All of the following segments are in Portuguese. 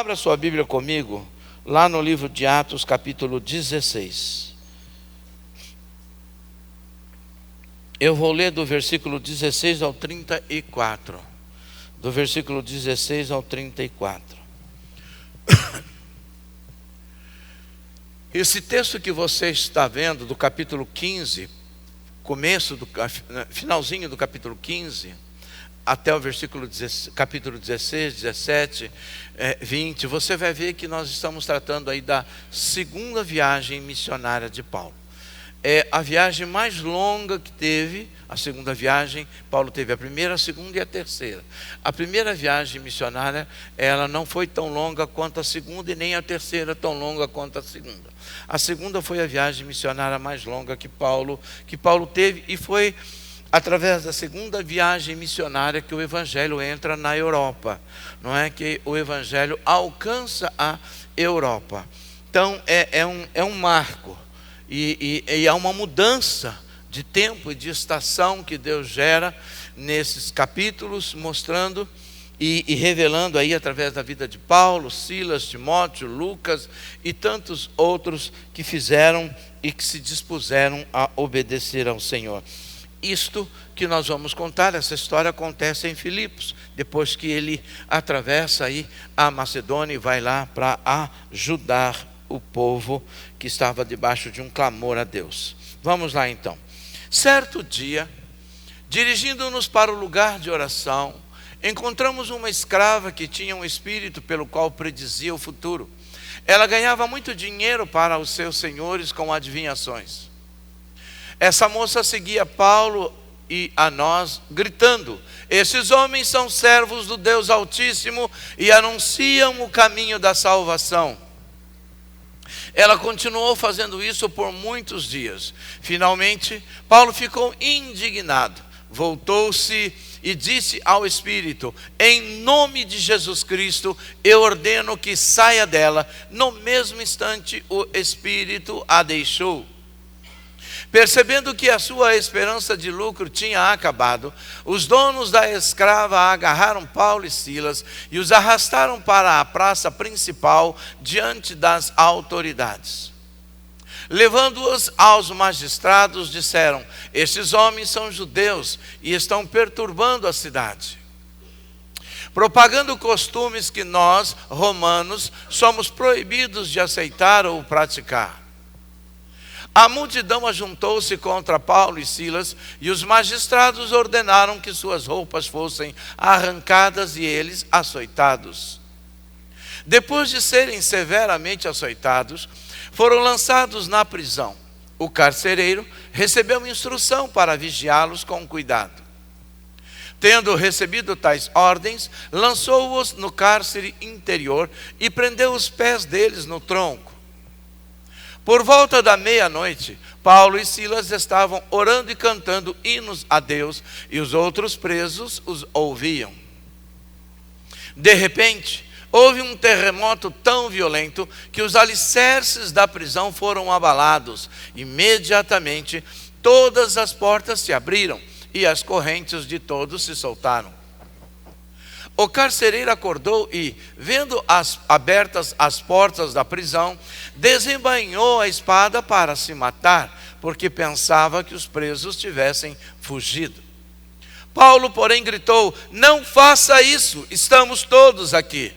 abra sua Bíblia comigo, lá no livro de Atos, capítulo 16. Eu vou ler do versículo 16 ao 34. Do versículo 16 ao 34. Esse texto que você está vendo, do capítulo 15, finalzinho do capítulo 15, até o capítulo 16, 17, 20, você vai ver que nós estamos tratando aí da segunda viagem missionária de Paulo. É a viagem mais longa que teve. A segunda viagem, Paulo teve a primeira, a segunda e a terceira. A primeira viagem missionária, ela não foi tão longa quanto a segunda, e nem a terceira tão longa quanto a segunda. A segunda foi a viagem missionária mais longa que Paulo teve, e foi através da segunda viagem missionária que o Evangelho entra na Europa. Não é que o Evangelho alcança a Europa. Então é um marco, e há uma mudança de tempo e de estação que Deus gera nesses capítulos, mostrando e revelando aí através da vida de Paulo, Silas, Timóteo, Lucas e tantos outros que fizeram e que se dispuseram a obedecer ao Senhor. Isto que nós vamos contar, essa história acontece em Filipos, depois que ele atravessa aí a Macedônia e vai lá para ajudar o povo que estava debaixo de um clamor a Deus. Vamos lá então. Certo dia, dirigindo-nos para o lugar de oração, encontramos uma escrava que tinha um espírito pelo qual predizia o futuro. Ela ganhava muito dinheiro para os seus senhores com adivinhações. Essa moça seguia Paulo e a nós, gritando: esses homens são servos do Deus Altíssimo e anunciam o caminho da salvação. Ela continuou fazendo isso por muitos dias. Finalmente, Paulo ficou indignado. Voltou-se e disse ao espírito: em nome de Jesus Cristo, eu ordeno que saia dela. No mesmo instante, o espírito a deixou. Percebendo que a sua esperança de lucro tinha acabado, os donos da escrava agarraram Paulo e Silas e os arrastaram para a praça principal diante das autoridades. Levando-os aos magistrados, disseram: estes homens são judeus e estão perturbando a cidade, propagando costumes que nós, romanos, somos proibidos de aceitar ou praticar. A multidão ajuntou-se contra Paulo e Silas, e os magistrados ordenaram que suas roupas fossem arrancadas e eles açoitados. Depois de serem severamente açoitados, foram lançados na prisão. O carcereiro recebeu instrução para vigiá-los com cuidado. Tendo recebido tais ordens, lançou-os no cárcere interior e prendeu os pés deles no tronco. Por volta da meia-noite, Paulo e Silas estavam orando e cantando hinos a Deus, e os outros presos os ouviam. De repente, houve um terremoto tão violento que os alicerces da prisão foram abalados. Imediatamente, todas as portas se abriram e as correntes de todos se soltaram. O carcereiro acordou e, vendo abertas as portas da prisão, desembainhou a espada para se matar, porque pensava que os presos tivessem fugido. Paulo, porém, gritou: não faça isso, estamos todos aqui.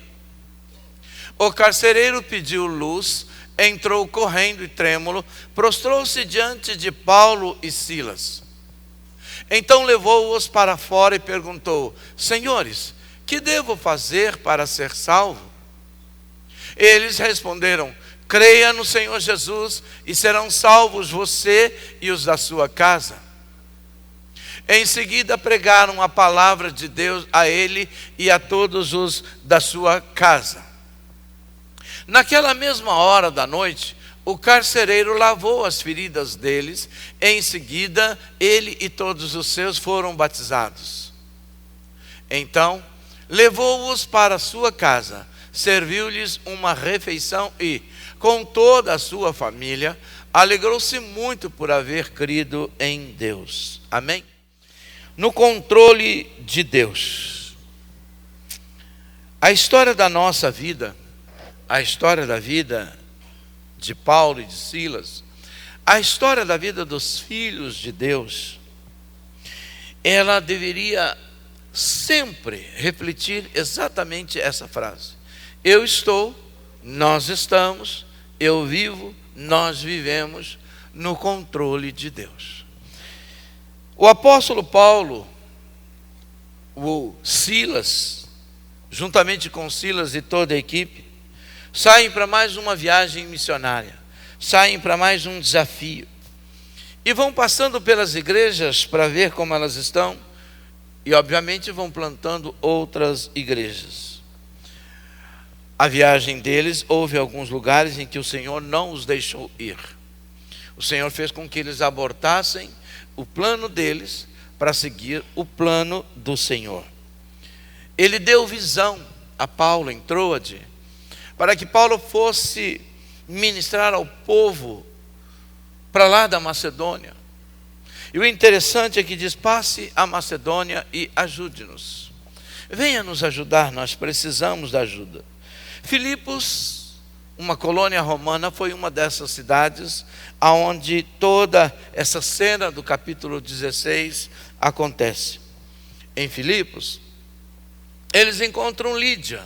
O carcereiro pediu luz, entrou correndo e trêmulo, prostrou-se diante de Paulo e Silas. Então levou-os para fora e perguntou: senhores, que devo fazer para ser salvo? Eles responderam: creia no Senhor Jesus e serão salvos você e os da sua casa. Em seguida pregaram a palavra de Deus a ele e a todos os da sua casa. Naquela mesma hora da noite, o carcereiro lavou as feridas deles. Em seguida, ele e todos os seus foram batizados. Então levou-os para sua casa, serviu-lhes uma refeição e, com toda a sua família, alegrou-se muito por haver crido em Deus. Amém? No controle de Deus. A história da nossa vida a história da vida de Paulo e de Silas, a história da vida dos filhos de Deus, ela deveria sempre refletir exatamente essa frase: eu estou, nós estamos, eu vivo, nós vivemos no controle de Deus. O apóstolo Paulo, o Silas, juntamente com Silas e toda a equipe, saem para mais uma viagem missionária, saem para mais um desafio, e vão passando pelas igrejas para ver como elas estão, e obviamente vão plantando outras igrejas. A viagem deles, houve alguns lugares em que o Senhor não os deixou ir. O Senhor fez com que eles abortassem o plano deles para seguir o plano do Senhor. Ele deu visão a Paulo em Troade, para que Paulo fosse ministrar ao povo para lá da Macedônia. E o interessante é que diz: passe a Macedônia e ajude-nos. Venha nos ajudar, nós precisamos da ajuda. Filipos, uma colônia romana, foi uma dessas cidades onde toda essa cena do capítulo 16 acontece. Em Filipos, eles encontram Lídia,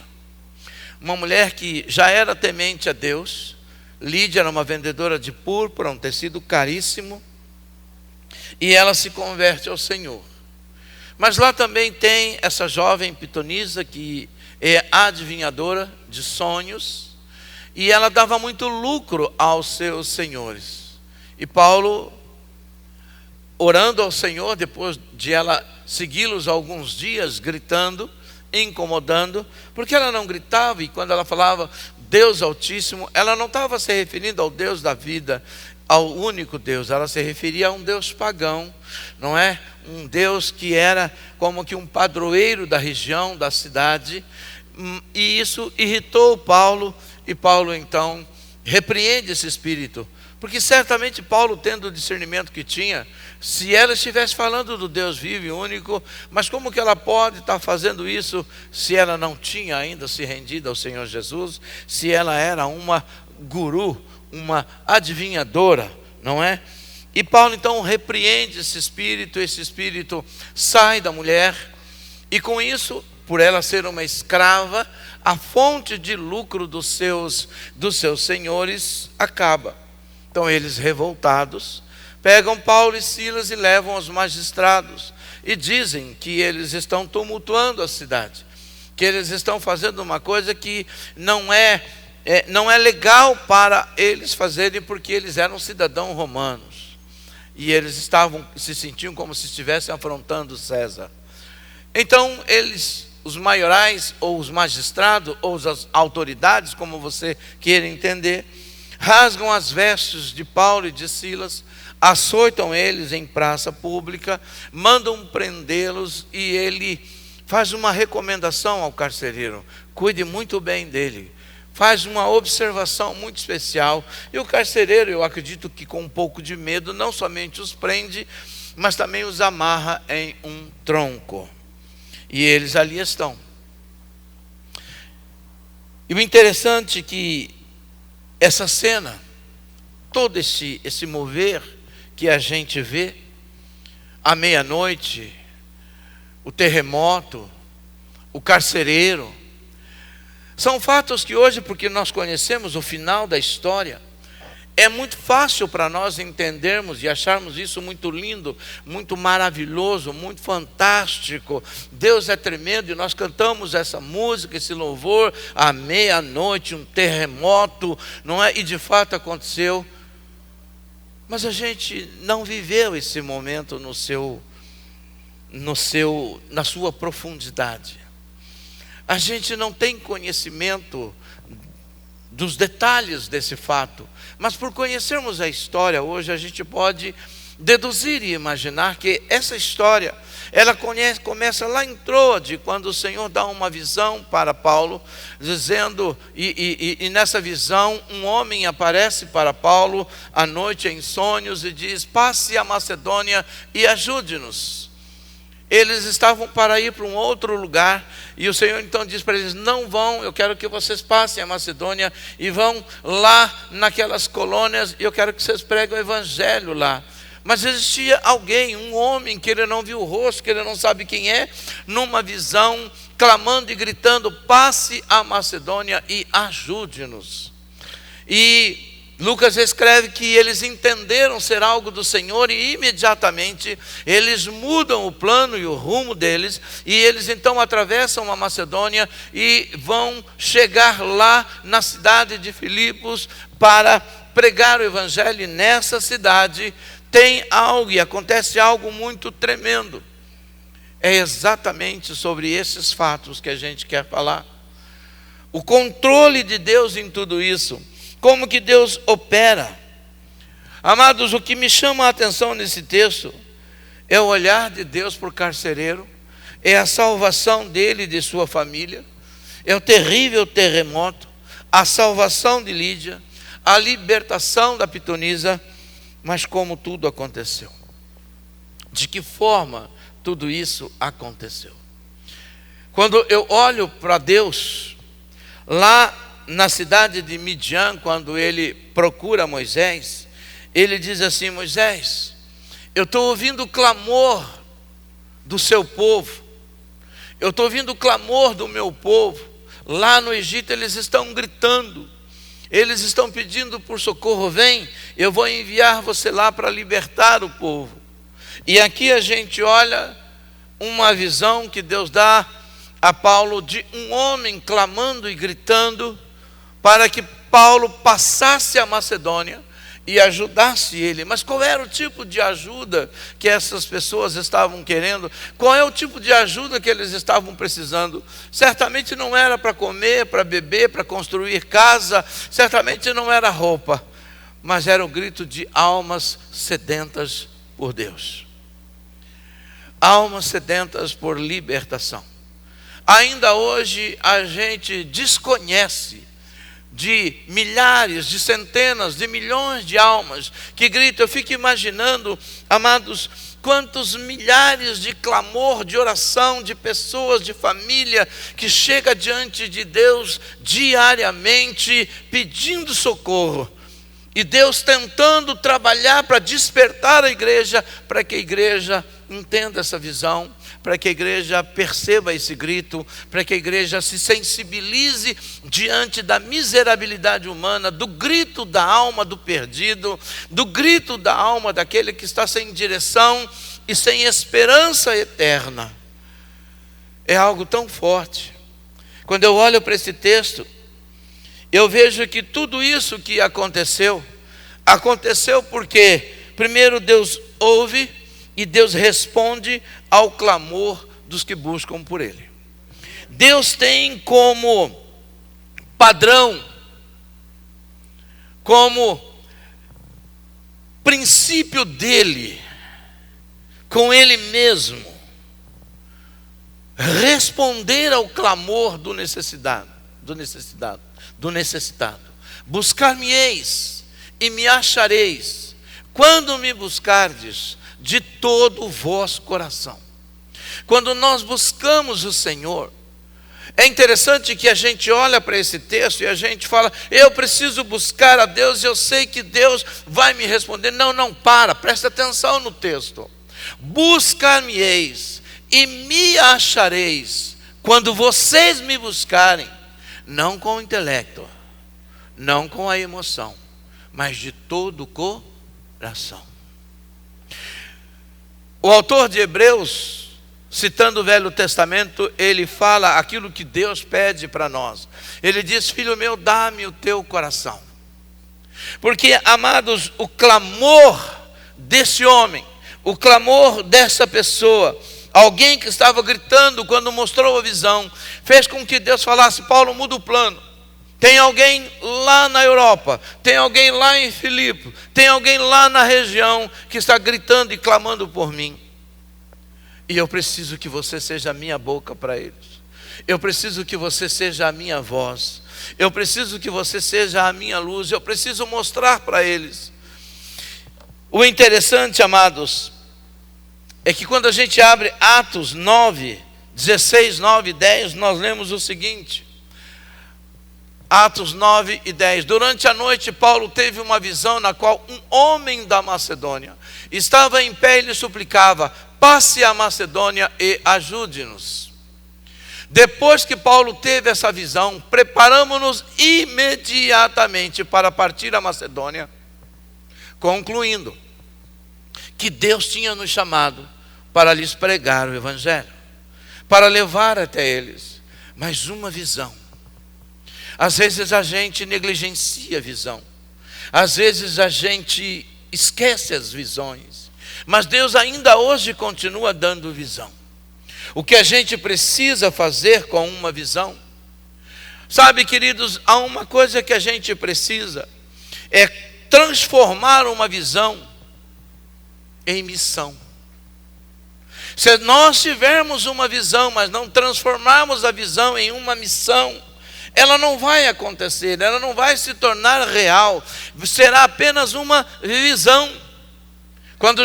uma mulher que já era temente a Deus. Lídia era uma vendedora de púrpura, um tecido caríssimo, e ela se converte ao Senhor. Mas lá também tem essa jovem pitonisa que é adivinhadora de sonhos, e ela dava muito lucro aos seus senhores. E Paulo, orando ao Senhor, depois de ela segui-los alguns dias, gritando, incomodando, porque ela não gritava, e quando ela falava Deus Altíssimo, ela não estava se referindo ao Deus da vida, ao único Deus, ela se referia a um Deus pagão, não é? Um Deus que era como que um padroeiro da região, da cidade, e isso irritou Paulo, e Paulo então repreende esse espírito, porque certamente Paulo, tendo o discernimento que tinha, se ela estivesse falando do Deus vivo e único, mas como que ela pode estar fazendo isso se ela não tinha ainda se rendido ao Senhor Jesus, se ela era uma guru, uma adivinhadora, não é? E Paulo então repreende esse espírito sai da mulher, e com isso, por ela ser uma escrava, a fonte de lucro dos seus senhores acaba. Então eles, revoltados, pegam Paulo e Silas e levam aos magistrados, e dizem que eles estão tumultuando a cidade, que eles estão fazendo uma coisa que não é legal para eles fazerem, porque eles eram cidadãos romanos, e eles se sentiam como se estivessem afrontando César. Então eles, os maiorais, ou os magistrados, ou as autoridades, como você queira entender, rasgam as vestes de Paulo e de Silas, açoitam eles em praça pública, mandam prendê-los, e ele faz uma recomendação ao carcereiro: cuide muito bem dele, faz uma observação muito especial. E o carcereiro, eu acredito que com um pouco de medo, não somente os prende, mas também os amarra em um tronco, e eles ali estão. E o interessante é que essa cena, todo esse mover que a gente vê, à meia-noite, o terremoto, o carcereiro, são fatos que hoje, porque nós conhecemos o final da história, é muito fácil para nós entendermos e acharmos isso muito lindo, muito maravilhoso, muito fantástico. Deus é tremendo, e nós cantamos essa música, esse louvor, à meia-noite, um terremoto, não é? E de fato aconteceu. Mas a gente não viveu esse momento na sua profundidade. A gente não tem conhecimento dos detalhes desse fato, mas por conhecermos a história hoje, a gente pode deduzir e imaginar que essa história, ela começa lá em Troade, quando o Senhor dá uma visão para Paulo, dizendo, e nessa visão um homem aparece para Paulo à noite em sonhos e diz: passe a Macedônia e ajude-nos. eles estavam para ir para um outro lugar, e o Senhor então diz para eles: não vão, eu quero que vocês passem a Macedônia e vão lá naquelas colônias, e eu quero que vocês preguem o evangelho lá. Mas existia alguém, um homem que ele não viu o rosto, que ele não sabe quem é, numa visão, clamando e gritando: passe a Macedônia e ajude-nos. E Lucas escreve que eles entenderam ser algo do Senhor, e imediatamente eles mudam o plano e o rumo deles, e eles então atravessam a Macedônia e vão chegar lá na cidade de Filipos para pregar o evangelho. E nessa cidade tem algo, e acontece algo muito tremendo. É exatamente sobre esses fatos que a gente quer falar. O controle de Deus em tudo isso. Como que Deus opera. Amados, o que me chama a atenção nesse texto é o olhar de Deus por carcereiro, é a salvação dele e de sua família, é o terrível terremoto, a salvação de Lídia, a libertação da pitonisa. Mas como tudo aconteceu? De que forma tudo isso aconteceu? Quando eu olho para Deus, lá na cidade de Midian, quando ele procura Moisés, ele diz assim: Moisés, eu estou ouvindo o clamor do seu povo, eu estou ouvindo o clamor do meu povo. Lá no Egito eles estão gritando, eles estão pedindo por socorro. Vem, eu vou enviar você lá para libertar o povo. E aqui a gente olha uma visão que Deus dá a Paulo de um homem clamando e gritando para que Paulo passasse a Macedônia e ajudasse ele. Mas qual era o tipo de ajuda que essas pessoas estavam querendo? Qual é o tipo de ajuda que eles estavam precisando? Certamente não era para comer, para beber, para construir casa, certamente não era roupa, mas era o grito de almas sedentas por Deus, almas sedentas por libertação. Ainda hoje a gente desconhece de milhares, de centenas, de milhões de almas que gritam. Eu fico imaginando, amados, quantos milhares de clamor, de oração, de pessoas, de família que chega diante de Deus diariamente pedindo socorro. E Deus tentando trabalhar para despertar a igreja, para que a igreja entenda essa visão, para que a igreja perceba esse grito, para que a igreja se sensibilize diante da miserabilidade humana, do grito da alma do perdido, do grito da alma daquele que está sem direção e sem esperança eterna. É algo tão forte. Quando eu olho para esse texto, eu vejo que tudo isso que aconteceu porque primeiro Deus ouve e Deus responde ao clamor dos que buscam por Ele. Deus tem como padrão, como princípio dele, com Ele mesmo, responder ao clamor do necessitado. Buscar-me-eis e me achareis, quando me buscardes de todo o vosso coração. Quando nós buscamos o Senhor, é interessante que a gente olha para esse texto e a gente fala: eu preciso buscar a Deus, eu sei que Deus vai me responder. Não, presta atenção no texto. Buscar-me-eis e me achareis, quando vocês me buscarem, não com o intelecto, não com a emoção, mas de todo o coração. O autor de Hebreus, citando o Velho Testamento, ele fala aquilo que Deus pede para nós. Ele diz: filho meu, dá-me o teu coração. Porque, amados, o clamor desse homem, o clamor dessa pessoa, alguém que estava gritando quando mostrou a visão, fez com que Deus falasse: Paulo, muda o plano. Tem alguém lá na Europa, tem alguém lá em Filipe, tem alguém lá na região que está gritando e clamando por mim. E eu preciso que você seja a minha boca para eles. Eu preciso que você seja a minha voz. Eu preciso que você seja a minha luz. Eu preciso mostrar para eles. O interessante, amados, é que quando a gente abre Atos 9, 16, 9 e 10, nós lemos o seguinte. Atos 9 e 10. Durante a noite, Paulo teve uma visão na qual um homem da Macedônia estava em pé e lhe suplicava: passe a Macedônia e ajude-nos. Depois que Paulo teve essa visão, preparamos-nos imediatamente para partir a Macedônia, concluindo que Deus tinha nos chamado para lhes pregar o Evangelho, para levar até eles mais uma visão. Às vezes a gente negligencia a visão, às vezes a gente esquece as visões, mas Deus ainda hoje continua dando visão. O que a gente precisa fazer com uma visão? Sabe, queridos, há uma coisa que a gente precisa, é transformar uma visão em missão. Se nós tivermos uma visão, mas não transformarmos a visão em uma missão, ela não vai acontecer, ela não vai se tornar real, será apenas uma visão. Quando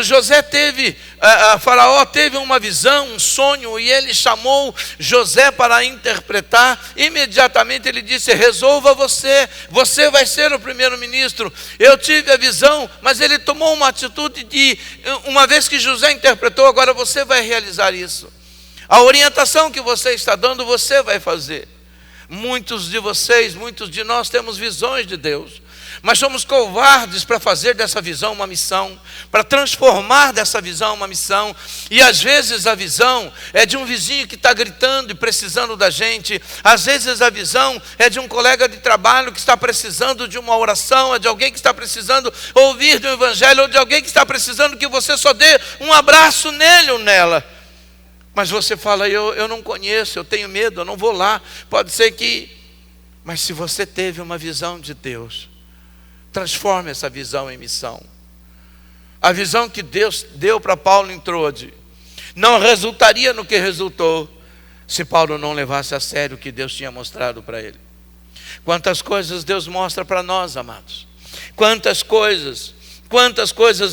Faraó teve uma visão, um sonho, e ele chamou José para interpretar, imediatamente ele disse: resolva você vai ser o primeiro-ministro. Eu tive a visão, mas ele tomou uma atitude de, uma vez que José interpretou, agora você vai realizar isso. A orientação que você está dando, você vai fazer. Muitos de vocês, muitos de nós temos visões de Deus, mas somos covardes para fazer dessa visão uma missão, para transformar dessa visão uma missão. E às vezes a visão é de um vizinho que está gritando e precisando da gente. Às vezes a visão é de um colega de trabalho que está precisando de uma oração, é de alguém que está precisando ouvir do Evangelho, ou de alguém que está precisando que você só dê um abraço nele ou nela. Mas você fala: eu não conheço, eu tenho medo, eu não vou lá. Pode ser que... Mas se você teve uma visão de Deus, transforme essa visão em missão. A visão que Deus deu para Paulo em Trode não resultaria no que resultou se Paulo não levasse a sério o que Deus tinha mostrado para ele. Quantas coisas Deus mostra para nós, amados. Quantas coisas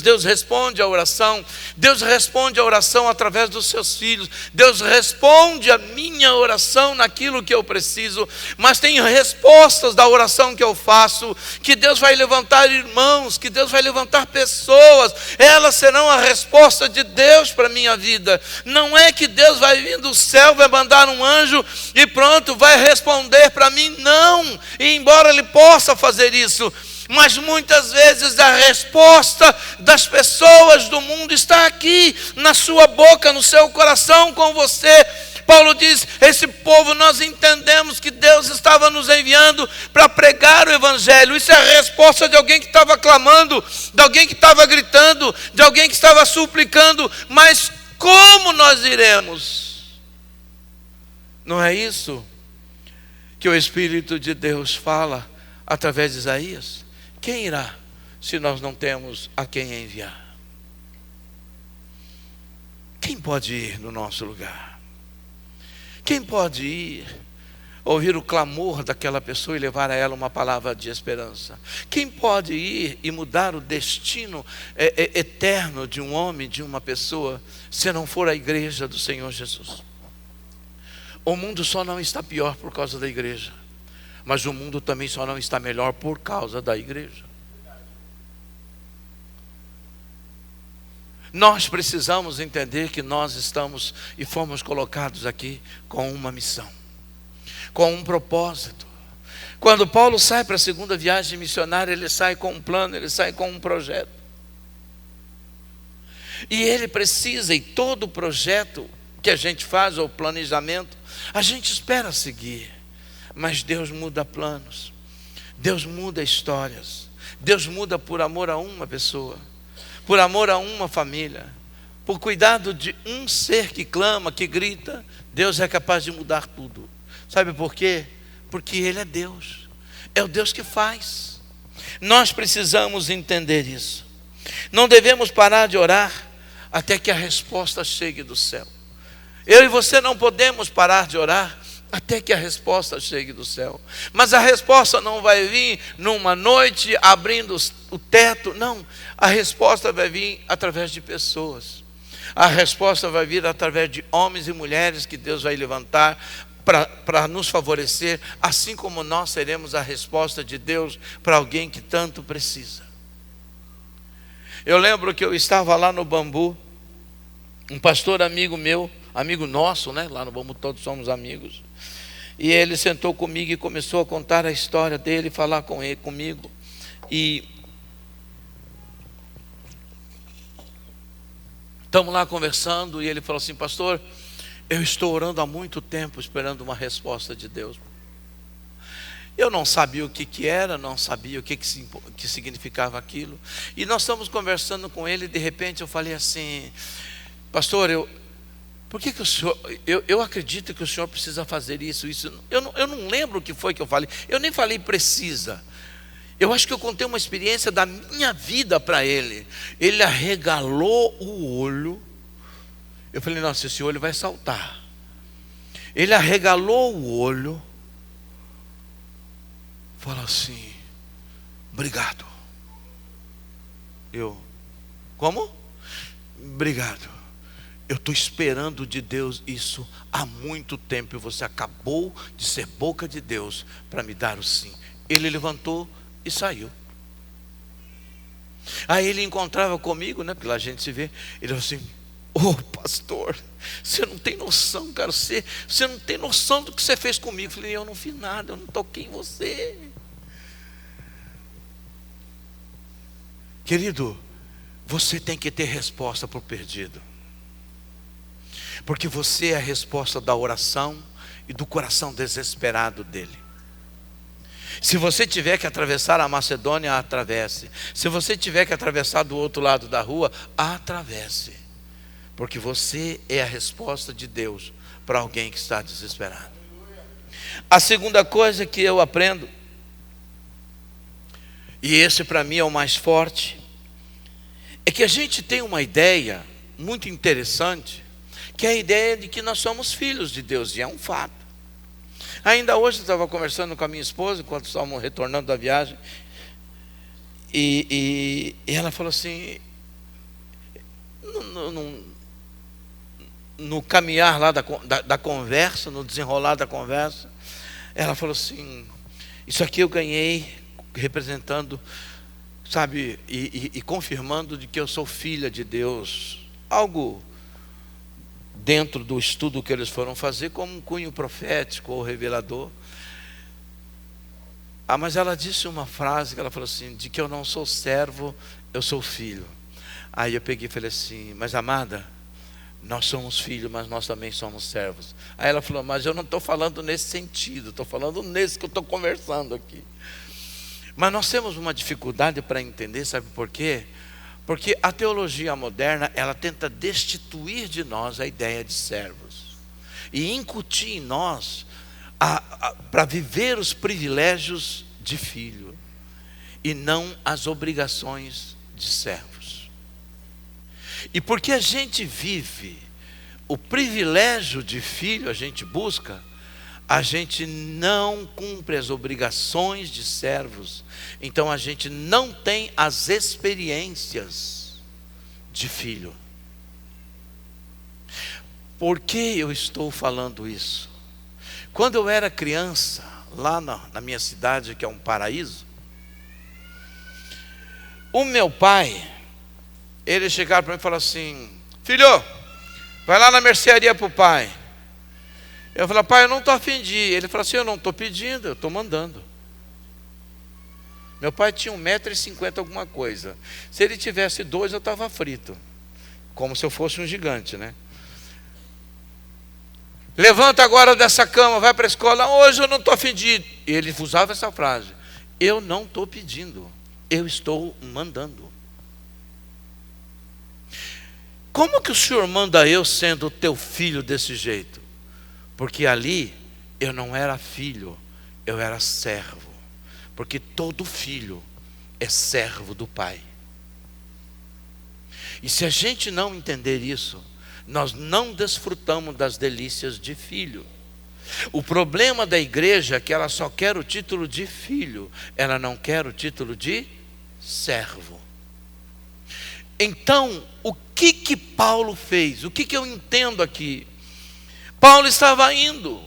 Deus responde à oração. Deus responde à oração através dos seus filhos. Deus responde a minha oração naquilo que eu preciso. Mas tem respostas da oração que eu faço, que Deus vai levantar irmãos, que Deus vai levantar pessoas. Elas serão a resposta de Deus para a minha vida. Não é que Deus vai vir do céu, vai mandar um anjo e pronto, vai responder para mim. Não. E embora Ele possa fazer isso, mas muitas vezes a resposta das pessoas do mundo está aqui, na sua boca, no seu coração, com você. Paulo diz: esse povo, nós entendemos que Deus estava nos enviando para pregar o Evangelho. Isso é a resposta de alguém que estava clamando, de alguém que estava gritando, de alguém que estava suplicando. Mas como nós iremos? Não é isso que o Espírito de Deus fala através de Isaías? Quem irá se nós não temos a quem enviar? Quem pode ir no nosso lugar? Quem pode ir ouvir o clamor daquela pessoa e levar a ela uma palavra de esperança? Quem pode ir e mudar o destino eterno de um homem, de uma pessoa, se não for a igreja do Senhor Jesus? O mundo só não está pior por causa da igreja, mas o mundo também só não está melhor por causa da igreja. Nós precisamos entender que nós estamos e fomos colocados aqui com uma missão, com um propósito. Quando Paulo sai para a segunda viagem missionária, ele sai com um plano, ele sai com um projeto. E ele precisa, e todo projeto que a gente faz, ou planejamento, a gente espera seguir. Mas Deus muda planos, Deus muda histórias, Deus muda por amor a uma pessoa, por amor a uma família, por cuidado de um ser que clama, que grita. Deus é capaz de mudar tudo. Sabe por quê? Porque Ele é Deus, é o Deus que faz. Nós precisamos entender isso. Não devemos parar de orar até que a resposta chegue do céu. Eu e você não podemos parar de orar até que a resposta chegue do céu. Mas a resposta não vai vir numa noite abrindo o teto. Não, a resposta vai vir através de pessoas. A resposta vai vir através de homens e mulheres que Deus vai levantar para nos favorecer, assim como nós seremos a resposta de Deus para alguém que tanto precisa. Eu lembro que eu estava lá no Bambu, um pastor amigo meu, amigo nosso, né? Lá no Bambu todos somos amigos. E ele sentou comigo e começou a contar a história dele, falar comigo. E estamos lá conversando e ele falou assim: pastor, eu estou orando há muito tempo esperando uma resposta de Deus. Eu não sabia o que era, não sabia o que significava aquilo. E nós estamos conversando com ele e de repente eu falei assim: pastor, por que o senhor, eu acredito que o senhor precisa fazer isso. Eu não lembro o que foi que eu falei. Eu nem falei precisa. Eu acho que eu contei uma experiência da minha vida para ele. Ele arregalou o olho. Eu falei: nossa, esse olho vai saltar. Ele arregalou o olho, falou assim: obrigado. Eu: como? Obrigado. Eu estou esperando de Deus isso há muito tempo e você acabou de ser boca de Deus para me dar o sim. Ele levantou e saiu. Aí ele encontrava comigo, né? Porque lá a gente se vê. Ele falou assim: ô pastor, você não tem noção, cara. Você não tem noção do que você fez comigo. Eu falei: eu não fiz nada, eu não toquei em você. Querido, você tem que ter resposta para o perdido, porque você é a resposta da oração e do coração desesperado dele. Se você tiver que atravessar a Macedônia, atravesse. Se você tiver que atravessar do outro lado da rua, atravesse, porque você é a resposta de Deus para alguém que está desesperado. A segunda coisa que eu aprendo, e esse para mim é o mais forte, é que a gente tem uma ideia muito interessante, que é a ideia de que nós somos filhos de Deus, e é um fato. Ainda hoje eu estava conversando com a minha esposa, enquanto estávamos retornando da viagem, e ela falou assim, no caminhar lá da conversa, no desenrolar da conversa, ela falou assim: isso aqui eu ganhei representando, sabe, e confirmando de que eu sou filha de Deus. Algo dentro do estudo que eles foram fazer, como um cunho profético ou revelador. Mas ela disse uma frase que ela falou assim: de que eu não sou servo, eu sou filho. Aí eu peguei e falei assim: mas amada, nós somos filhos, mas nós também somos servos. Aí ela falou: mas eu não estou falando nesse sentido, estou falando nesse que eu estou conversando aqui. Mas nós temos uma dificuldade para entender, sabe por quê? Porque a teologia moderna, ela tenta destituir de nós a ideia de servos e incutir em nós para viver os privilégios de filho e não as obrigações de servos. E porque a gente vive o privilégio de filho, a gente busca, a gente não cumpre as obrigações de servos, então a gente não tem as experiências de filho. Por que eu estou falando isso? Quando eu era criança, lá na minha cidade, que é um paraíso, o meu pai, ele chegava para mim e falava assim: filho, vai lá na mercearia para o pai. Eu falei: pai, eu não estou a fim de ir. Ele falou assim: eu não estou pedindo, eu estou mandando. Meu pai tinha 1,50 m alguma coisa. Se ele tivesse 2, eu estava frito, como se eu fosse um gigante, né? Levanta agora dessa cama, vai para a escola. Hoje eu não estou a fim de ir. Ele usava essa frase: eu não estou pedindo, eu estou mandando. Como que o Senhor manda eu sendo teu filho desse jeito? Porque ali eu não era filho, eu era servo. Porque todo filho é servo do pai. E se a gente não entender isso, nós não desfrutamos das delícias de filho. O problema da igreja é que ela só quer o título de filho, ela não quer o título de servo. Então, o que Paulo fez? O que eu entendo aqui? Paulo estava indo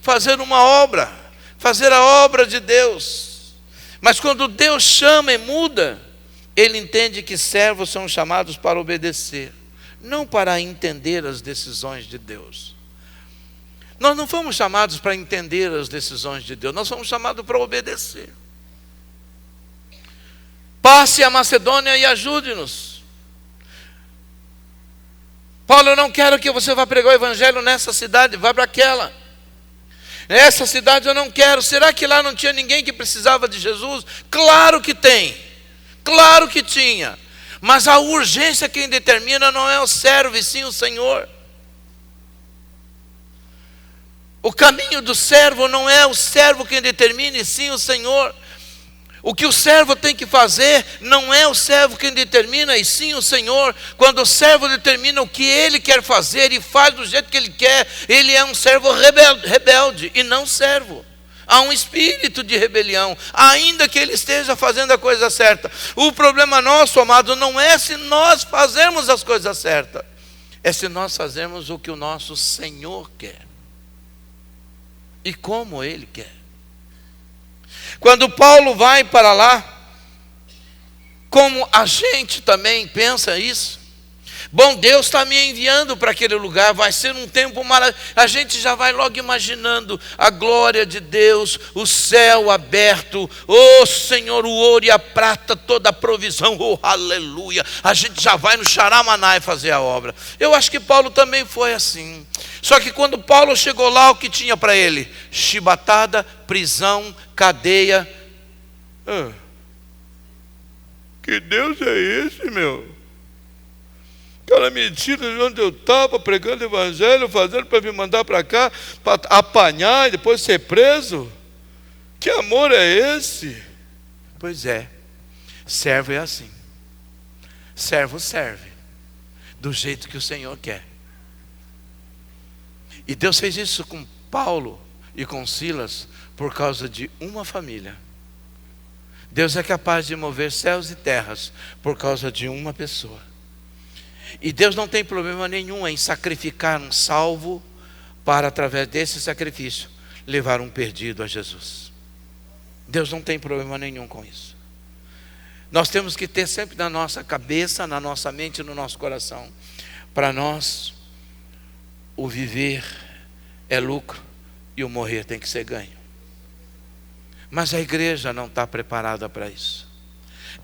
fazer uma obra, fazer a obra de Deus. Mas quando Deus chama e muda, ele entende que servos são chamados para obedecer, não para entender as decisões de Deus. Nós não fomos chamados para entender as decisões de Deus, nós fomos chamados para obedecer. Passe a Macedônia e ajude-nos. Paulo, eu não quero que você vá pregar o evangelho nessa cidade, vá para aquela. Nessa cidade eu não quero. Será que lá não tinha ninguém que precisava de Jesus? Claro que tem, claro que tinha. Mas a urgência quem determina não é o servo, e sim o Senhor. O caminho do servo não é o servo quem determina, e sim o Senhor. O que o servo tem que fazer não é o servo quem determina, e sim o Senhor. Quando o servo determina o que ele quer fazer e faz do jeito que ele quer, ele é um servo rebelde e não servo. Há um espírito de rebelião, ainda que ele esteja fazendo a coisa certa. O problema nosso, amado, não é se nós fazermos as coisas certas, é se nós fazermos o que o nosso Senhor quer e como Ele quer. Quando Paulo vai para lá, como a gente também pensa isso, bom, Deus está me enviando para aquele lugar, vai ser um tempo maravilhoso. A gente já vai logo imaginando a glória de Deus, o céu aberto, oh Senhor, o ouro e a prata, toda a provisão, oh aleluia. A gente já vai no Xaramaná fazer a obra. Eu acho que Paulo também foi assim. Só que quando Paulo chegou lá, o que tinha para ele? Chibatada, prisão, cadeia. Que Deus é esse, meu? Aquela mentira de onde eu estava, pregando o evangelho, fazendo para me mandar para cá, para apanhar e depois ser preso? Que amor é esse? Pois é, servo é assim. Servo serve do jeito que o Senhor quer. E Deus fez isso com Paulo e com Silas por causa de uma família. Deus é capaz de mover céus e terras por causa de uma pessoa. E Deus não tem problema nenhum em sacrificar um salvo para, através desse sacrifício, levar um perdido a Jesus. Deus não tem problema nenhum com isso. Nós temos que ter sempre na nossa cabeça, na nossa mente, no nosso coração, para nós, o viver é lucro e o morrer tem que ser ganho. Mas a igreja não está preparada para isso.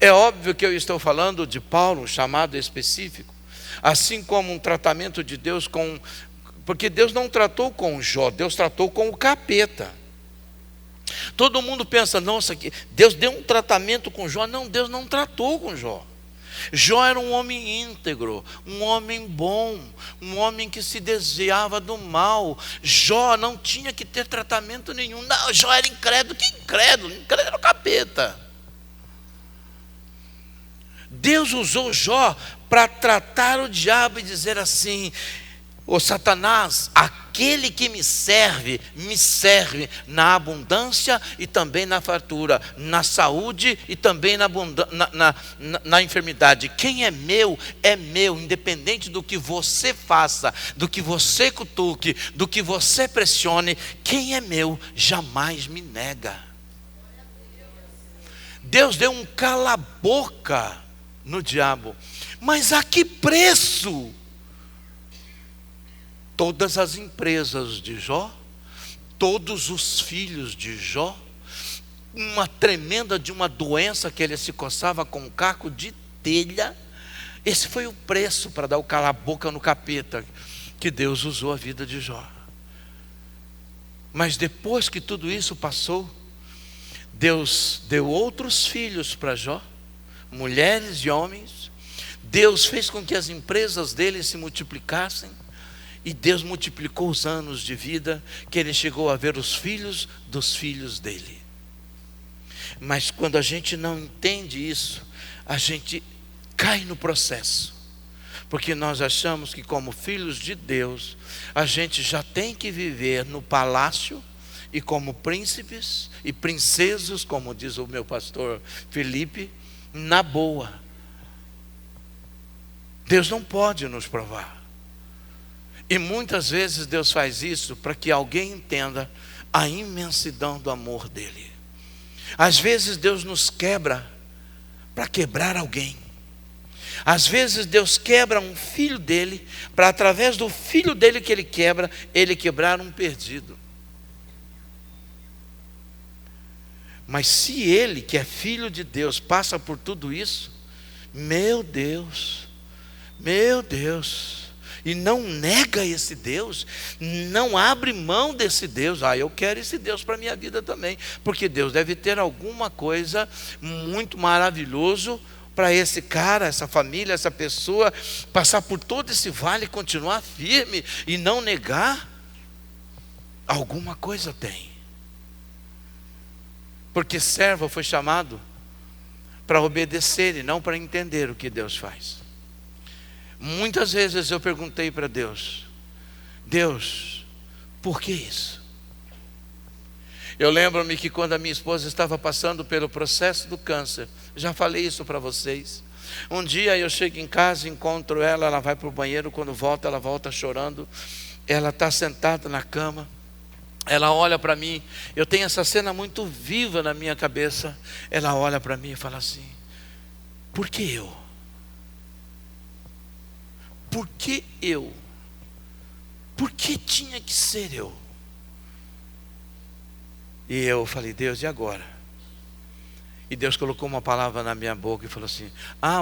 É óbvio que eu estou falando de Paulo, um chamado específico, assim como um tratamento de Deus com... Porque Deus não tratou com Jó, Deus tratou com o capeta. Todo mundo pensa, nossa, Deus deu um tratamento com Jó. Não, Deus não tratou com Jó. Jó era um homem íntegro, um homem bom, um homem que se desviava do mal. Jó não tinha que ter tratamento nenhum. Não, Jó era incrédulo. Que incrédulo? Incrédulo era o capeta. Deus usou Jó para tratar o diabo e dizer assim: ô Satanás, aquele que me serve na abundância e também na fartura, na saúde e também na enfermidade. Quem é meu, independente do que você faça, do que você cutuque, do que você pressione. Quem é meu, jamais me nega. Deus deu um cala-boca no diabo. Mas a que preço? Todas as empresas de Jó, todos os filhos de Jó, uma tremenda de uma doença que ele se coçava com um caco de telha. Esse foi o preço para dar o cala-boca no capeta, que Deus usou a vida de Jó. Mas depois que tudo isso passou, Deus deu outros filhos para Jó, mulheres e homens. Deus fez com que as empresas dele se multiplicassem. E Deus multiplicou os anos de vida, que ele chegou a ver os filhos dos filhos dele. Mas quando a gente não entende isso, a gente cai no processo. Porque nós achamos que, como filhos de Deus, a gente já tem que viver no palácio, e como príncipes e princesas, como diz o meu pastor Felipe, na boa. Deus não pode nos provar. E muitas vezes Deus faz isso para que alguém entenda a imensidão do amor dele. Às vezes Deus nos quebra para quebrar alguém. Às vezes Deus quebra um filho dele para, através do filho dele que ele quebra, ele quebrar um perdido. Mas se ele, que é filho de Deus, passa por tudo isso, meu Deus, e não nega esse Deus, não abre mão desse Deus. Eu quero esse Deus para a minha vida também, porque Deus deve ter alguma coisa muito maravilhoso para esse cara, essa família, essa pessoa, passar por todo esse vale e continuar firme e não negar. Alguma coisa tem. Porque servo foi chamado para obedecer e não para entender o que Deus faz. Muitas vezes eu perguntei para Deus: Deus, por que isso? Eu lembro-me que quando a minha esposa estava passando pelo processo do câncer, já falei isso para vocês. Um dia eu chego em casa, encontro ela, ela vai para o banheiro, quando volta, ela volta chorando. Ela está sentada na cama, ela olha para mim, eu tenho essa cena muito viva na minha cabeça. Ela olha para mim e fala assim: por que eu? Por que eu? Por que tinha que ser eu? E eu falei: Deus, e agora? E Deus colocou uma palavra na minha boca e falou assim: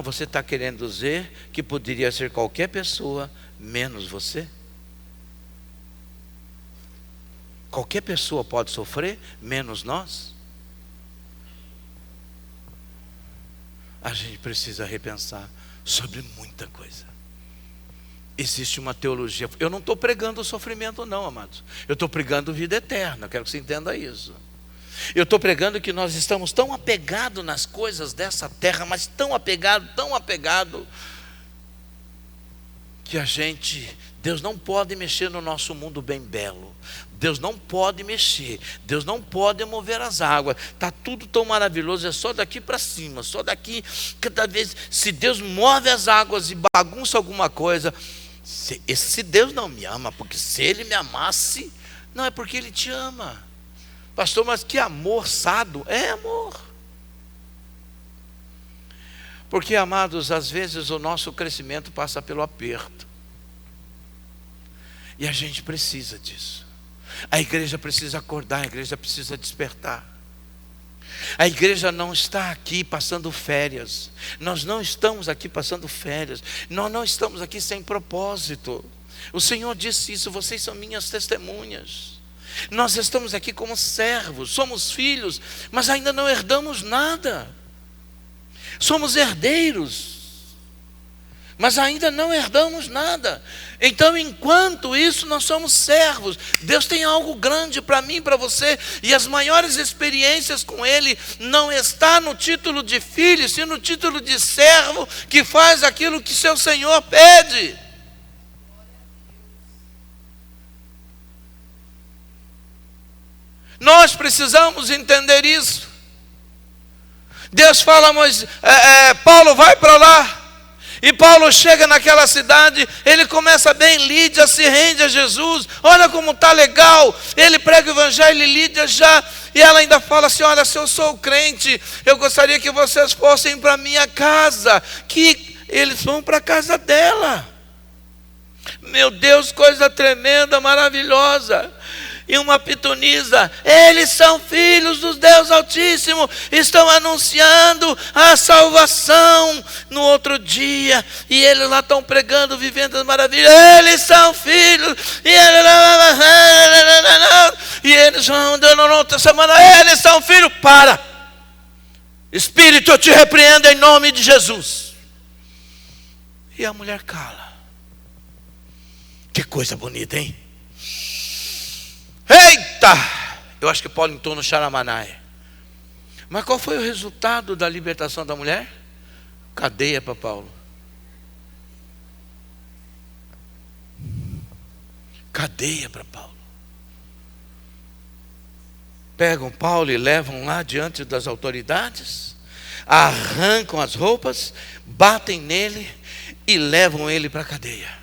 você está querendo dizer que poderia ser qualquer pessoa menos você? Qualquer pessoa pode sofrer, menos nós? A gente precisa repensar sobre muita coisa. Existe uma teologia. Eu não estou pregando o sofrimento não, amados. Eu estou pregando vida eterna. Eu quero que você entenda isso. Eu estou pregando que nós estamos tão apegados nas coisas dessa terra, mas tão apegado, que Deus não pode mexer no nosso mundo bem belo. Deus não pode mexer. Deus não pode mover as águas. Está tudo tão maravilhoso, é só daqui para cima, só daqui. Cada vez, se Deus move as águas e bagunça alguma coisa, esse Deus não me ama, porque se Ele me amasse, não é porque Ele te ama. Pastor, mas que amor sado? É amor. Porque, amados, às vezes o nosso crescimento passa pelo aperto. E a gente precisa disso. A igreja precisa acordar, a igreja precisa despertar. A igreja não está aqui passando férias. Nós não estamos aqui passando férias. Nós não estamos aqui sem propósito. O Senhor disse isso: vocês são minhas testemunhas. Nós estamos aqui como servos, somos filhos, mas ainda não herdamos nada. Somos herdeiros, mas ainda não herdamos nada. Então, enquanto isso, nós somos servos. Deus tem algo grande para mim, para você, e as maiores experiências com Ele não está no título de filho, sim no título de servo, que faz aquilo que seu Senhor pede. Nós precisamos entender isso. Deus fala a Moisés, Paulo, vai para lá. E Paulo chega naquela cidade, ele começa bem, Lídia se rende a Jesus, olha como está legal, ele prega o evangelho, Lídia já, e ela ainda fala assim: olha, se eu sou crente, eu gostaria que vocês fossem para a minha casa, que eles vão para a casa dela. Meu Deus, coisa tremenda, maravilhosa. E uma pitonisa: eles são filhos do Deus Altíssimo, estão anunciando a salvação. No outro dia, e eles lá estão pregando, vivendo as maravilhas, eles são filhos, e eles vão dando outra semana, eles são filhos. Para, Espírito, eu te repreendo em nome de Jesus. E a mulher cala. Que coisa bonita, hein? Eita! Eu acho que Paulo entrou no Xaramanai. Mas qual foi o resultado da libertação da mulher? Cadeia para Paulo. Cadeia para Paulo. Pegam Paulo e levam lá diante das autoridades, arrancam as roupas, batem nele. e levam ele para a cadeia.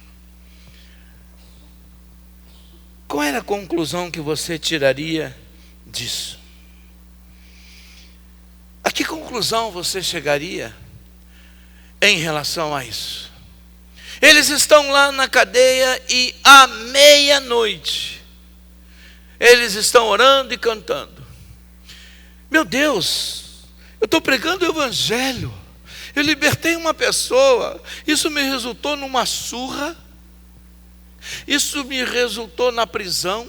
Qual era a conclusão que você tiraria disso? A que conclusão você chegaria em relação a isso? Eles estão lá na cadeia e à meia-noite eles estão orando e cantando. Meu Deus, eu estou pregando o evangelho, eu libertei uma pessoa, isso me resultou numa surra, isso me resultou na prisão,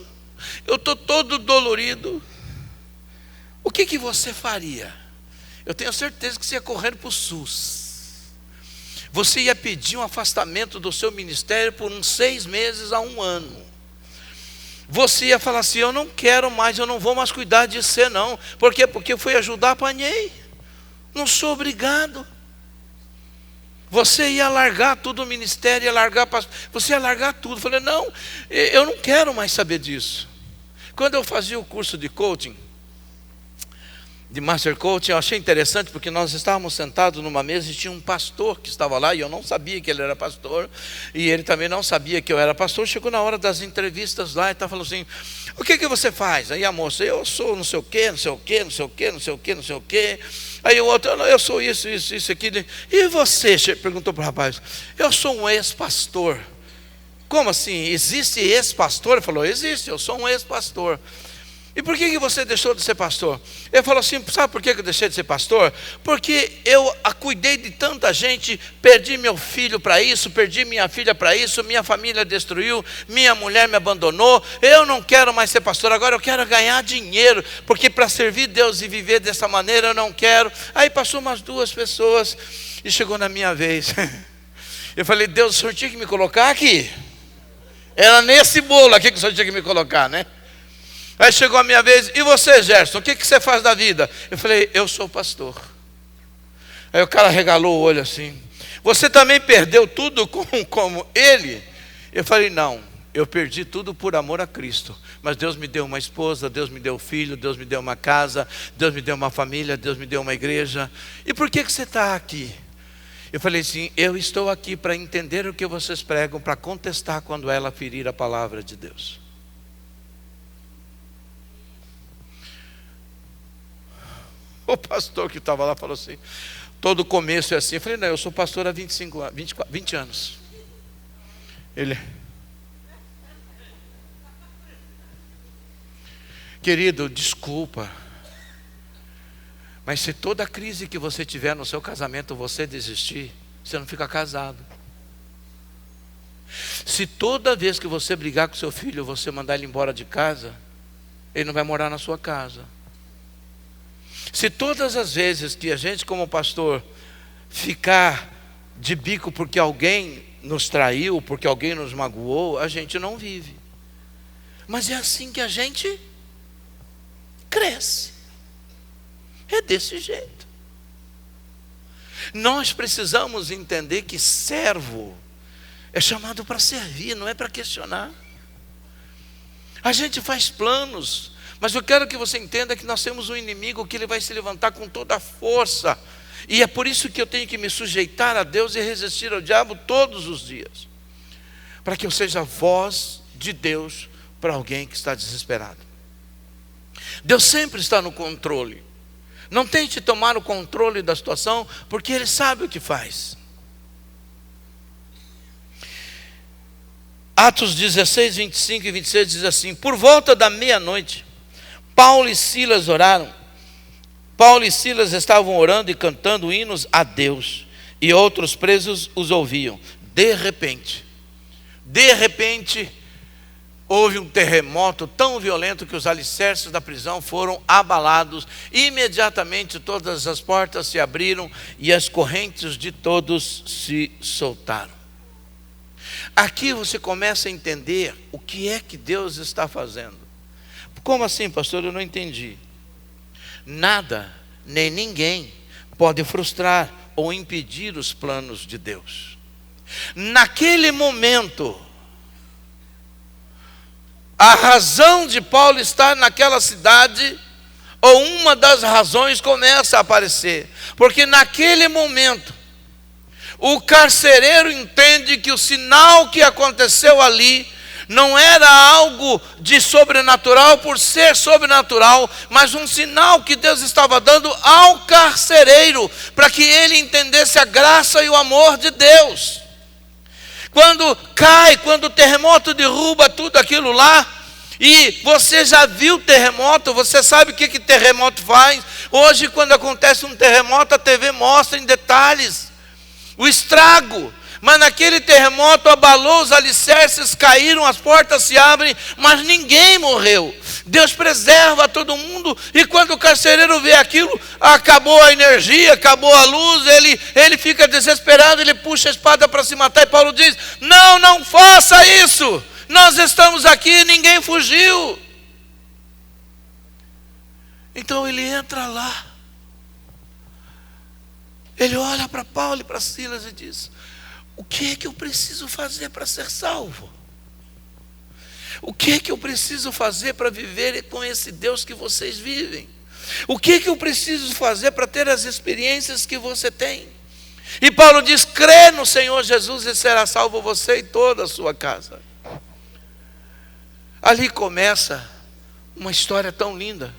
eu estou todo dolorido. O que você faria? Eu tenho certeza que você ia correr para o SUS. Você ia pedir um afastamento do seu ministério por uns 6 meses a 1 ano. Você ia falar assim: eu não quero mais, eu não vou mais cuidar de você não. Por quê? Porque eu fui ajudar, apanhei. Não sou obrigado. Você ia largar tudo o ministério, você ia largar tudo. Eu falei: não, eu não quero mais saber disso. Quando eu fazia o curso de coaching, de Master Coaching, eu achei interessante, porque nós estávamos sentados numa mesa e tinha um pastor que estava lá, e eu não sabia que ele era pastor, e ele também não sabia que eu era pastor. Chegou na hora das entrevistas lá, e estava falando assim: o que você faz? Aí a moça: eu sou não sei o quê, não sei o quê, não sei o quê, não sei o quê, não sei o quê. Aí o outro: eu sou isso aqui. E você? Perguntou para o rapaz: eu sou um ex-pastor. Como assim? Existe ex-pastor? Ele falou: existe, eu sou um ex-pastor. E por que você deixou de ser pastor? Ele falou assim: sabe por que eu deixei de ser pastor? Porque eu cuidei de tanta gente, perdi meu filho para isso, perdi minha filha para isso, minha família destruiu, minha mulher me abandonou, eu não quero mais ser pastor, agora eu quero ganhar dinheiro, porque para servir Deus e viver dessa maneira eu não quero. Aí passou umas 2 pessoas e chegou na minha vez. Eu falei: Deus, o senhor tinha que me colocar aqui. Era nesse bolo aqui que o senhor tinha que me colocar, né? Aí chegou a minha vez: e você, Gerson, o que você faz da vida? Eu falei: eu sou pastor. Aí o cara regalou o olho assim: você também perdeu tudo como ele? Eu falei: não, eu perdi tudo por amor a Cristo, mas Deus me deu uma esposa, Deus me deu um filho, Deus me deu uma casa, Deus me deu uma família, Deus me deu uma igreja. E por que você está aqui? Eu falei assim: eu estou aqui para entender o que vocês pregam, para contestar quando ela ferir a palavra de Deus. O pastor que estava lá falou assim: todo começo é assim. Eu falei: não, eu sou pastor há 20 anos. Ele: querido, desculpa, mas se toda crise que você tiver no seu casamento você desistir, você não fica casado. Se toda vez que você brigar com seu filho, você mandar ele embora de casa, ele não vai morar na sua casa. Se todas as vezes que a gente como pastor ficar de bico porque alguém nos traiu, porque alguém nos magoou, a gente não vive. Mas é assim que a gente cresce. É desse jeito. Nós precisamos entender que servo é chamado para servir, não é para questionar. A gente faz planos, mas eu quero que você entenda que nós temos um inimigo que ele vai se levantar com toda a força. E é por isso que eu tenho que me sujeitar a Deus e resistir ao diabo todos os dias. Para que eu seja a voz de Deus para alguém que está desesperado. Deus sempre está no controle. Não tente tomar o controle da situação, porque Ele sabe o que faz. Atos 16, 25 e 26 diz assim: por volta da meia-noite, Paulo e Silas oraram. Paulo e Silas estavam orando e cantando hinos a Deus, e outros presos os ouviam. De repente, houve um terremoto tão violento que os alicerces da prisão foram abalados. Imediatamente todas as portas se abriram e as correntes de todos se soltaram. Aqui você começa a entender o que é que Deus está fazendo. Como assim, pastor? Eu não entendi. Nada, nem ninguém pode frustrar ou impedir os planos de Deus. Naquele momento, a razão de Paulo estar naquela cidade, ou uma das razões começa a aparecer, porque naquele momento, O carcereiro entende que o sinal que aconteceu ali não era algo de sobrenatural por ser sobrenatural, mas um sinal que Deus estava dando ao carcereiro, para que ele entendesse a graça e o amor de Deus. Quando cai, quando o terremoto derruba tudo aquilo lá, e você já viu terremoto, você sabe o que terremoto faz. Hoje, quando acontece um terremoto, a TV mostra em detalhes o estrago. Mas naquele terremoto abalou os alicerces, caíram, as portas se abrem, mas ninguém morreu. Deus preserva todo mundo, e quando o carcereiro vê aquilo, acabou a energia, acabou a luz, ele fica desesperado, ele puxa a espada para se matar, e Paulo diz: não faça isso, nós estamos aqui, ninguém fugiu. Então ele entra lá, ele olha para Paulo e para Silas e diz: o que é que eu preciso fazer para ser salvo? O que é que eu preciso fazer para viver com esse Deus que vocês vivem? O que é que eu preciso fazer para ter as experiências que você tem? E Paulo diz: crê no Senhor Jesus e será salvo você e toda a sua casa. Ali começa uma história tão linda,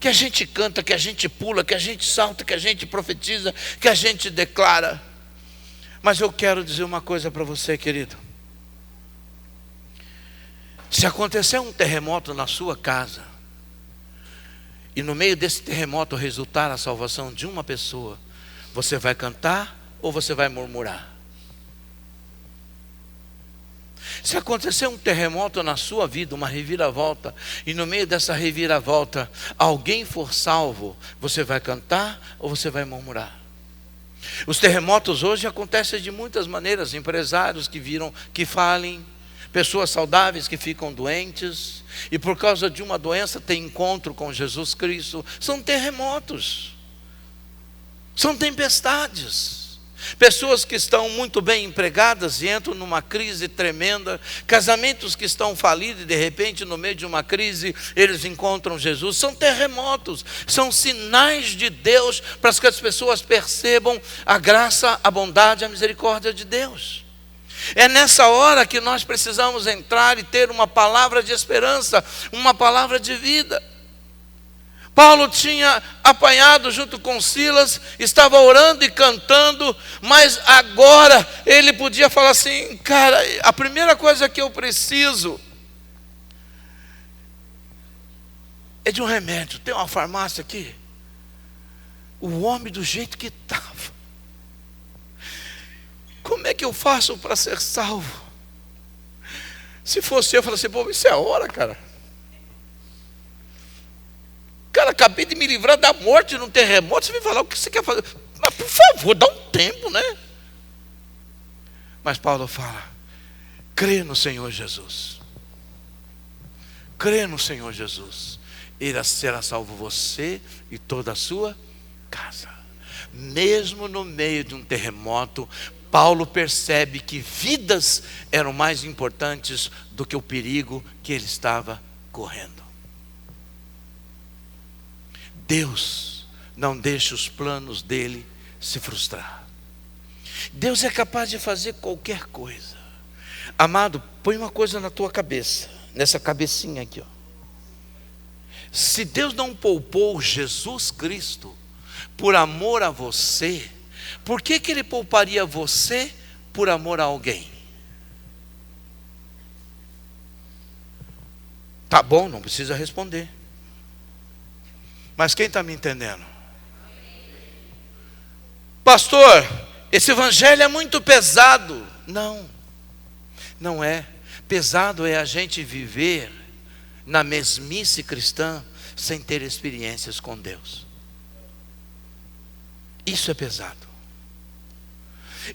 que a gente canta, que a gente pula, que a gente salta, que a gente profetiza, que a gente declara. Mas eu quero dizer uma coisa para você, querido. Se acontecer um terremoto na sua casa, e no meio desse terremoto resultar a salvação de uma pessoa, você vai cantar ou você vai murmurar? Se acontecer um terremoto na sua vida, uma reviravolta, e no meio dessa reviravolta alguém for salvo, você vai cantar ou você vai murmurar? Os terremotos hoje acontecem de muitas maneiras. Empresários que falem, pessoas saudáveis que ficam doentes, e por causa de uma doença tem encontro com Jesus Cristo. São terremotos, são tempestades. Pessoas que estão muito bem empregadas e entram numa crise tremenda. Casamentos que estão falidos e de repente no meio de uma crise eles encontram Jesus. São terremotos, são sinais de Deus para que as pessoas percebam a graça, a bondade, a misericórdia de Deus. É nessa hora que nós precisamos entrar e ter uma palavra de esperança, uma palavra de vida. Paulo tinha apanhado junto com Silas, estava orando e cantando, mas agora ele podia falar assim: cara, a primeira coisa que eu preciso é de um remédio. Tem uma farmácia aqui. O homem do jeito que estava, como é que eu faço para ser salvo? Se fosse eu falasse assim: pô, isso é a hora, cara. Cara, acabei de me livrar da morte num terremoto, você vem falar o que você quer fazer? Mas por favor, dá um tempo, né? Mas Paulo fala: crê no Senhor Jesus. Crê no Senhor Jesus. Ele será salvo você e toda a sua casa. Mesmo no meio de um terremoto, Paulo percebe que vidas eram mais importantes do que o perigo que ele estava correndo. Deus não deixa os planos dele se frustrar. Deus é capaz de fazer qualquer coisa. Amado, põe uma coisa na tua cabeça, nessa cabecinha aqui, ó. Se Deus não poupou Jesus Cristo por amor a você, por que Ele pouparia você por amor a alguém? Tá bom, não precisa responder. Mas quem está me entendendo? Pastor, esse evangelho é muito pesado. Não, não é. Pesado é a gente viver na mesmice cristã sem ter experiências com Deus. Isso é pesado.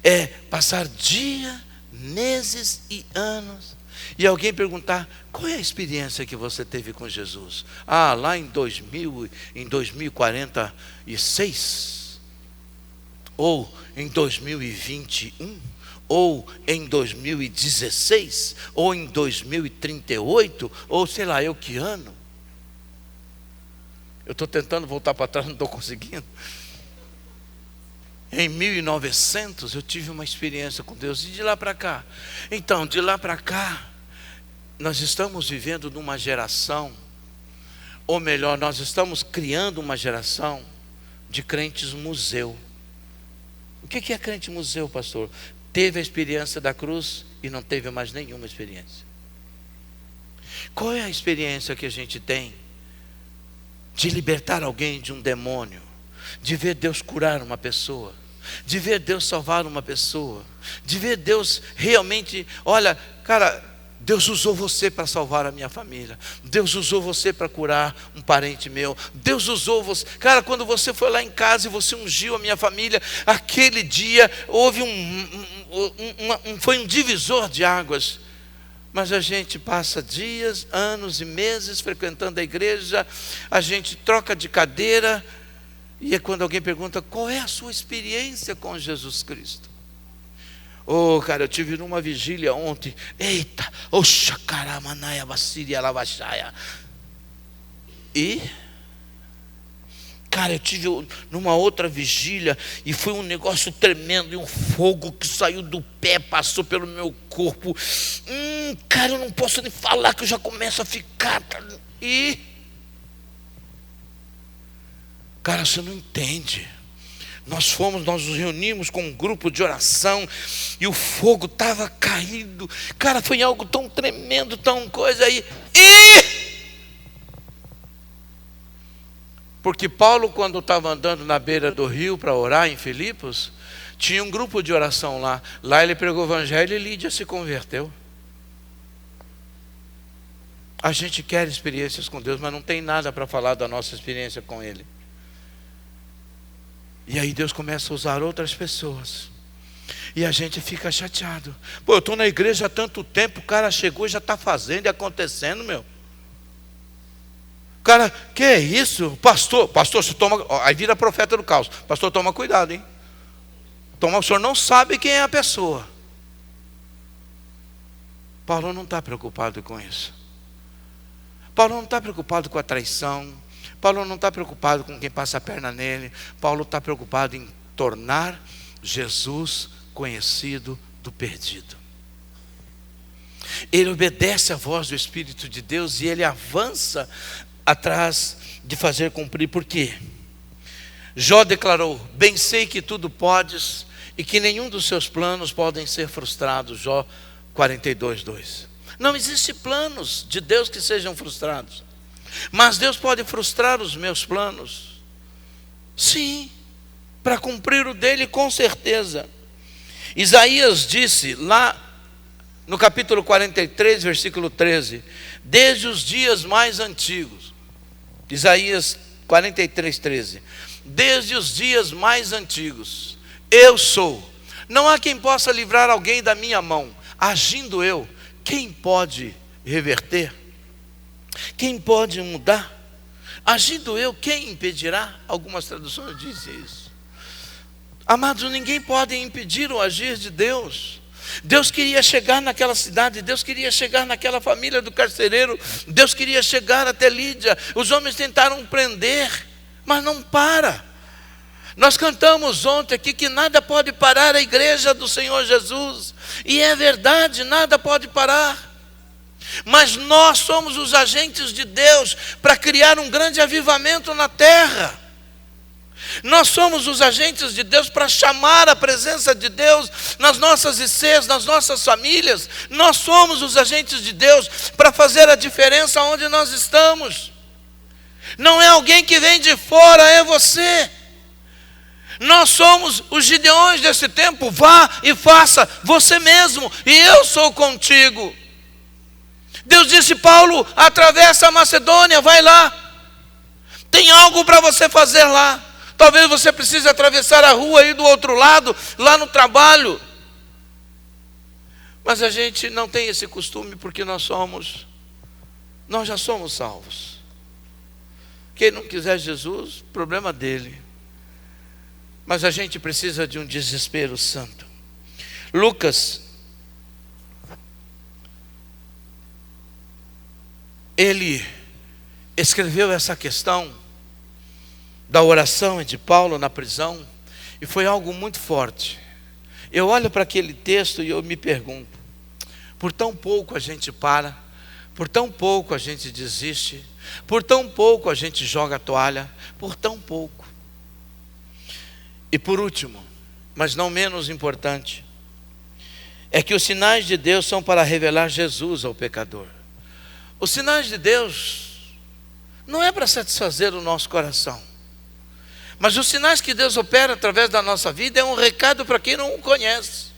É passar dias, meses e anos e alguém perguntar: qual é a experiência que você teve com Jesus? Ah, lá em 2046, ou em 2021, ou em 2016, ou em 2038, ou sei lá eu que ano. Eu estou tentando voltar para trás, não estou conseguindo. Em 1900 eu tive uma experiência com Deus. E de lá para cá? Então, de lá para cá, nós estamos vivendo numa geração, ou melhor, nós estamos criando uma geração de crentes museu. O que é crente museu, pastor? Teve a experiência da cruz e não teve mais nenhuma experiência. Qual é a experiência que a gente tem de libertar alguém de um demônio, de ver Deus curar uma pessoa, de ver Deus salvar uma pessoa, de ver Deus realmente, olha, cara, Deus usou você para salvar a minha família, Deus usou você para curar um parente meu, Deus usou você, cara, quando você foi lá em casa e você ungiu a minha família, aquele dia houve foi um divisor de águas. Mas a gente passa dias, anos e meses frequentando a igreja, a gente troca de cadeira, e é quando alguém pergunta, qual é a sua experiência com Jesus Cristo? Oh, cara, eu tive numa vigília ontem, eita, oxa, caramanaia, vaciria, lavachaia. E, cara, eu tive numa outra vigília, e foi um negócio tremendo, e um fogo que saiu do pé, passou pelo meu corpo. Cara, eu não posso nem falar que eu já começo a ficar. E, cara, você não entende. Nós nos reunimos com um grupo de oração, e o fogo estava caindo. Cara, foi algo tão tremendo, tão coisa aí. Porque Paulo, quando estava andando na beira do rio para orar em Filipos, tinha um grupo de oração lá. Lá ele pregou o evangelho e Lídia se converteu. A gente quer experiências com Deus, mas não tem nada para falar da nossa experiência com Ele. E aí Deus começa a usar outras pessoas, e a gente fica chateado. Pô, eu estou na igreja há tanto tempo, o cara chegou e já está fazendo e acontecendo, meu. Cara, que é isso? Pastor, você toma, aí vira profeta do caos. Pastor, toma cuidado, hein? O senhor não sabe quem é a pessoa. Paulo não está preocupado com isso. Paulo não está preocupado com a traição. Paulo não está preocupado com quem passa a perna nele. Paulo está preocupado em tornar Jesus conhecido do perdido. Ele obedece à voz do Espírito de Deus, e ele avança atrás de fazer cumprir. Por quê? Jó declarou, bem sei que tudo podes, e que nenhum dos seus planos podem ser frustrados. Jó 42:2. Não existe planos de Deus que sejam frustrados. Mas Deus pode frustrar os meus planos? Sim, para cumprir o dele, com certeza. Isaías disse lá no capítulo 43, versículo 13, desde os dias mais antigos, Isaías 43:13, desde os dias mais antigos, eu sou, não há quem possa livrar alguém da minha mão. Agindo eu, quem pode reverter? Quem pode mudar? Agindo eu, quem impedirá? Algumas traduções dizem isso. Amados, ninguém pode impedir o agir de Deus. Deus queria chegar naquela cidade, Deus queria chegar naquela família do carcereiro, Deus queria chegar até Lídia. Os homens tentaram prender, mas não para. Nós cantamos ontem aqui que nada pode parar a igreja do Senhor Jesus, e é verdade, nada pode parar. Mas nós somos os agentes de Deus para criar um grande avivamento na terra. Nós somos os agentes de Deus para chamar a presença de Deus nas nossas ICs, nas nossas famílias. Nós somos os agentes de Deus para fazer a diferença onde nós estamos. Não é alguém que vem de fora, é você. Nós somos os Gideões desse tempo. Vá e faça você mesmo, e eu sou contigo. Deus disse, Paulo, atravessa a Macedônia, vai lá. Tem algo para você fazer lá. Talvez você precise atravessar a rua aí do outro lado, lá no trabalho. Mas a gente não tem esse costume, porque nós já somos salvos. Quem não quiser Jesus, problema dele. Mas a gente precisa de um desespero santo. Lucas, ele escreveu essa questão da oração de Paulo na prisão, E foi algo muito forte. Eu olho para aquele texto e eu me pergunto: por tão pouco a gente para, por tão pouco a gente desiste, por tão pouco a gente joga a toalha, por tão pouco. E por último, mas não menos importante, é que os sinais de Deus são para revelar Jesus ao pecador. Os sinais de Deus não é para satisfazer o nosso coração, mas os sinais que Deus opera através da nossa vida é um recado para quem não o conhece.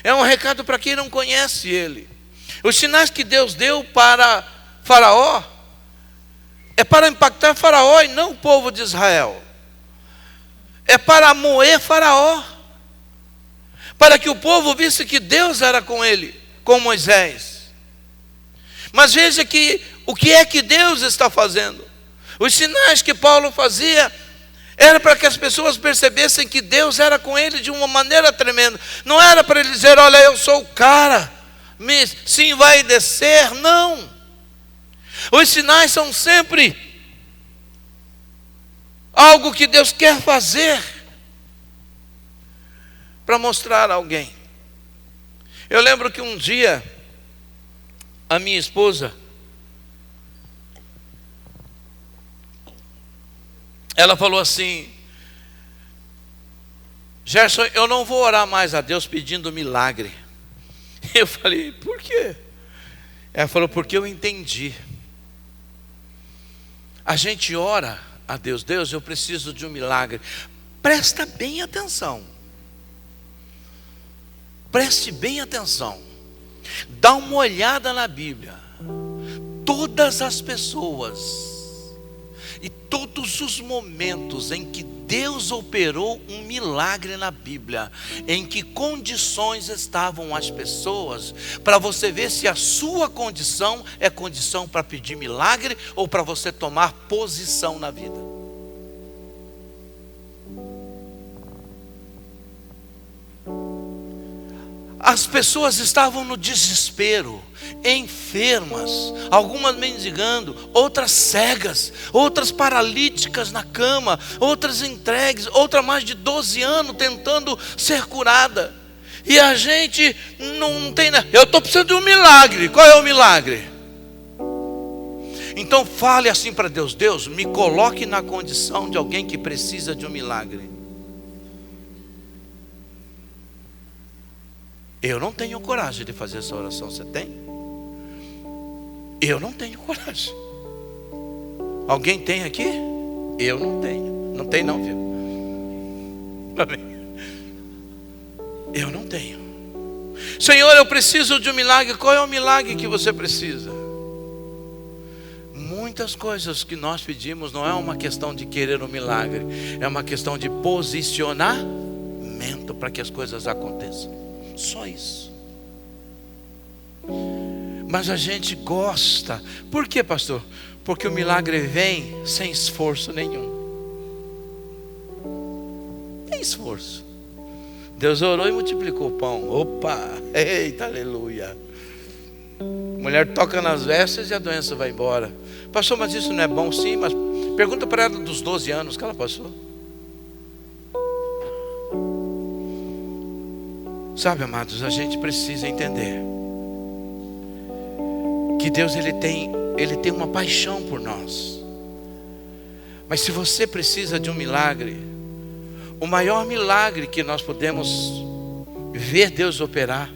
É um recado para quem não conhece Ele. Os sinais que Deus deu para Faraó é para impactar Faraó e não o povo de Israel. É para moer Faraó, para que o povo visse que Deus era com ele, com Moisés. Mas veja que o que é que Deus está fazendo? Os sinais que Paulo fazia era para que as pessoas percebessem que Deus era com ele de uma maneira tremenda. Não era para ele dizer: olha, eu sou o cara, sim, vai descer. Não. Os sinais são sempre algo que Deus quer fazer para mostrar a alguém. Eu lembro que um dia a minha esposa, ela falou assim: Gerson, eu não vou orar mais a Deus pedindo milagre. Eu falei: por quê? Ela falou: porque eu entendi. A gente ora a Deus: Deus, eu preciso de um milagre. Presta bem atenção. Preste bem atenção. Dá uma olhada na Bíblia. Todas as pessoas e todos os momentos em que Deus operou um milagre na Bíblia, em que condições estavam as pessoas, para você ver se a sua condição é condição para pedir milagre ou para você tomar posição na vida. As pessoas estavam no desespero, enfermas, algumas mendigando, outras cegas, outras paralíticas na cama, outras entregues, outra mais de 12 anos tentando ser curada. E a gente não tem nada. Eu estou precisando de um milagre. Qual é o milagre? Então fale assim para Deus: Deus, me coloque na condição de alguém que precisa de um milagre. Eu não tenho coragem de fazer essa oração. Você tem? Eu não tenho coragem. Alguém tem aqui? Eu não tenho. Não tem não, viu? Amém. Eu não tenho. Senhor, eu preciso de um milagre. Qual é o milagre que você precisa? Muitas coisas que nós pedimos não é uma questão de querer um milagre, é uma questão de posicionamento para que as coisas aconteçam. Só isso. Mas a gente gosta. Por quê, pastor? Porque o milagre vem sem esforço nenhum. Tem esforço. Deus orou e multiplicou o pão. Opa, eita, aleluia. Mulher toca nas vestes e a doença vai embora. Pastor, mas isso não é bom? Sim, mas pergunta para ela dos 12 anos que ela passou. Sabe, amados, a gente precisa entender que Deus ele tem uma paixão por nós. Mas se você precisa de um milagre, o maior milagre que nós podemos ver Deus operar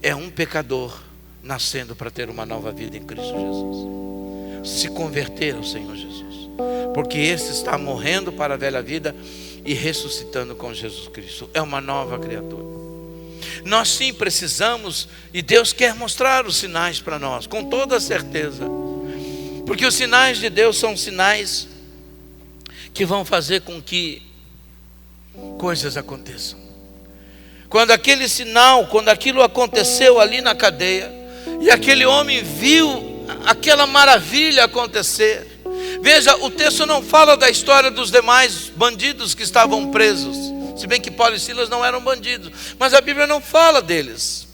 é um pecador nascendo para ter uma nova vida em Cristo Jesus, se converter ao Senhor Jesus, porque esse está morrendo para a velha vida e ressuscitando com Jesus Cristo, é uma nova criatura. Nós sim precisamos, e Deus quer mostrar os sinais para nós, com toda certeza, porque os sinais de Deus são sinais que vão fazer com que coisas aconteçam. Quando aquele sinal, quando aquilo aconteceu ali na cadeia, e aquele homem viu aquela maravilha acontecer. Veja, o texto não fala da história dos demais bandidos que estavam presos, se bem que Paulo e Silas não eram bandidos, mas a Bíblia não fala deles.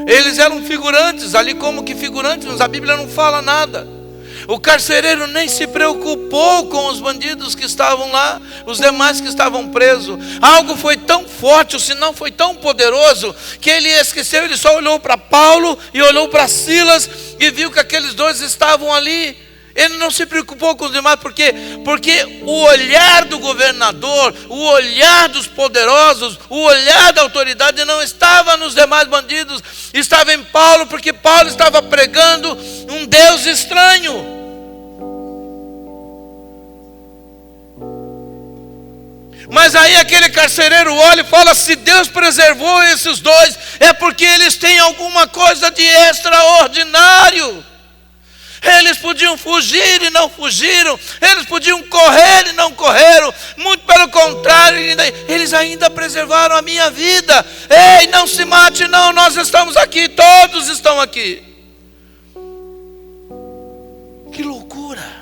Eles eram figurantes, ali como que figurantes, mas a Bíblia não fala nada. O carcereiro nem se preocupou com os bandidos que estavam lá, os demais que estavam presos. Algo foi tão forte, o sinal foi tão poderoso, que ele esqueceu, ele só olhou para Paulo e olhou para Silas e viu que aqueles dois estavam ali. Ele não se preocupou com os demais, porque o olhar do governador, o olhar dos poderosos, o olhar da autoridade não estava nos demais bandidos, estava em Paulo, porque Paulo estava pregando um Deus estranho. Mas aí aquele carcereiro olha e fala: se Deus preservou esses dois, é porque eles têm alguma coisa de extraordinário. Eles podiam fugir e não fugiram, eles podiam correr e não correram, muito pelo contrário, eles ainda preservaram a minha vida. Ei, não se mate não, nós estamos aqui, todos estão aqui. Que loucura!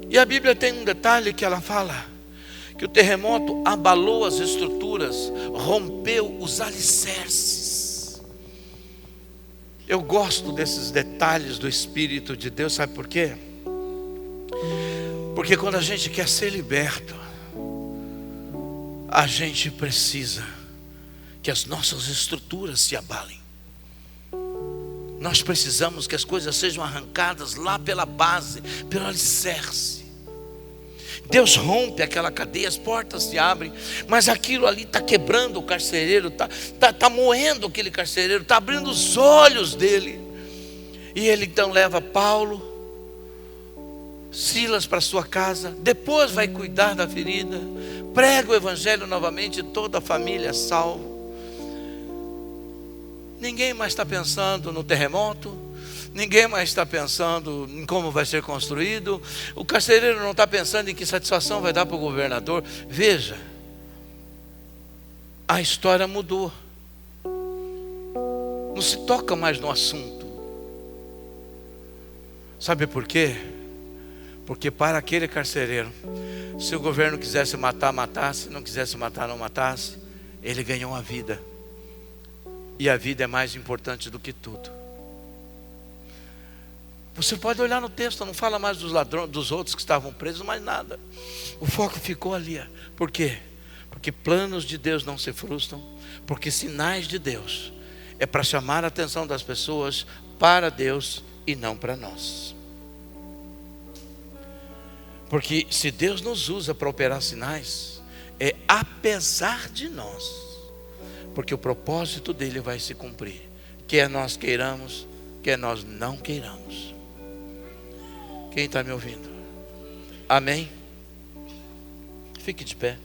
E a Bíblia tem um detalhe que ela fala, que o terremoto abalou as estruturas, rompeu os alicerces. Eu gosto desses detalhes do Espírito de Deus, sabe por quê? Porque quando a gente quer ser liberto, a gente precisa que as nossas estruturas se abalem. Nós precisamos que as coisas sejam arrancadas lá pela base, pelo alicerce. Deus rompe aquela cadeia, as portas se abrem, mas aquilo ali está quebrando o carcereiro, está moendo aquele carcereiro, está abrindo os olhos dele. E ele então leva Paulo, Silas para sua casa, depois vai cuidar da ferida, prega o evangelho novamente, toda a família é salva. Ninguém mais está pensando no terremoto, ninguém mais está pensando em como vai ser construído. O carcereiro não está pensando em que satisfação vai dar para o governador. Veja, a história mudou. Não se toca mais no assunto. Sabe por quê? Porque para aquele carcereiro, se o governo quisesse matar, matasse. Se não quisesse matar, não matasse. Ele ganhou a vida. E a vida é mais importante do que tudo. Você pode olhar no texto, não fala mais dos ladrões, dos outros que estavam presos, mais nada. O foco ficou ali. Por quê? Porque planos de Deus não se frustram, porque sinais de Deus é para chamar a atenção das pessoas para Deus e não para nós. Porque se Deus nos usa para operar sinais, é apesar de nós, porque o propósito dele vai se cumprir, quer nós queiramos, quer nós não queiramos. Quem está me ouvindo? Amém? Fique de pé.